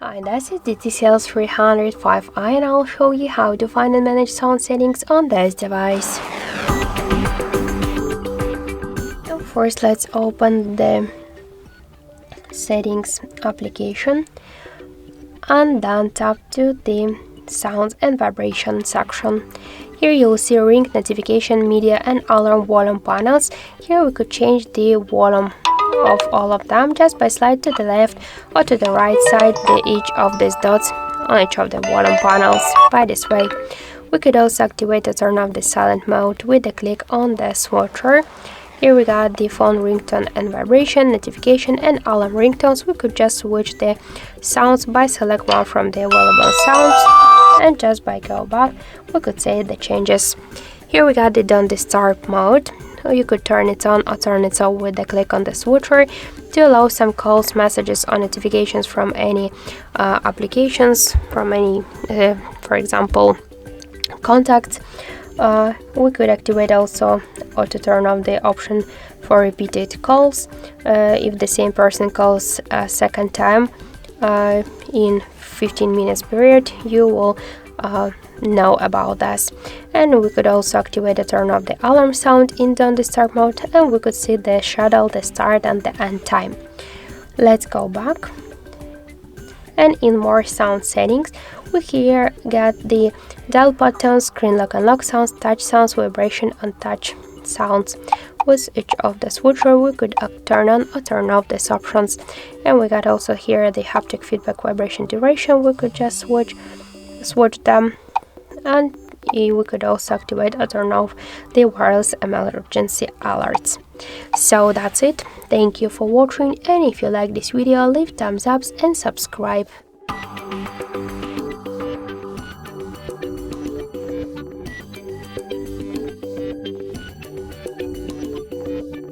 Hi, this is the TCL 305i and I'll show you how to find and manage sound settings on this device. So first, let's open the settings application and then tap to the sounds and vibration section. Here you'll see ring, notification, media and alarm volume panels. Here we could change the volume of all of them just by slide to the left or to the right side each of these dots on each of the volume panels. By this way, we could also activate or turn off the silent mode with a click on the switcher. Here we got the phone ringtone and vibration, notification and alarm ringtones. We could just switch the sounds by select one from the available sounds, and just by go back we could save the changes. Here we got the don't disturb mode. You could turn it on or turn it off with a click on the switcher to allow some calls, messages or notifications from any applications, from any for example contacts. We could activate also or to turn off the option for repeated calls. If the same person calls a second time in 15 minutes period, you will know about this. And we could also activate or turn off the alarm sound in don't disturb mode, and we could see the schedule, the start and the end time. Let's go back, and in more sound settings we here get the dial buttons, screen lock and lock sounds, touch sounds, vibration and touch sounds. With each of the switcher we could turn on or turn off these options. And we got also here the haptic feedback, vibration, duration. We could just switch them, and we could also activate or turn off the wireless emergency alerts. So that's it. Thank you for watching, and if you like this video, leave thumbs up and subscribe.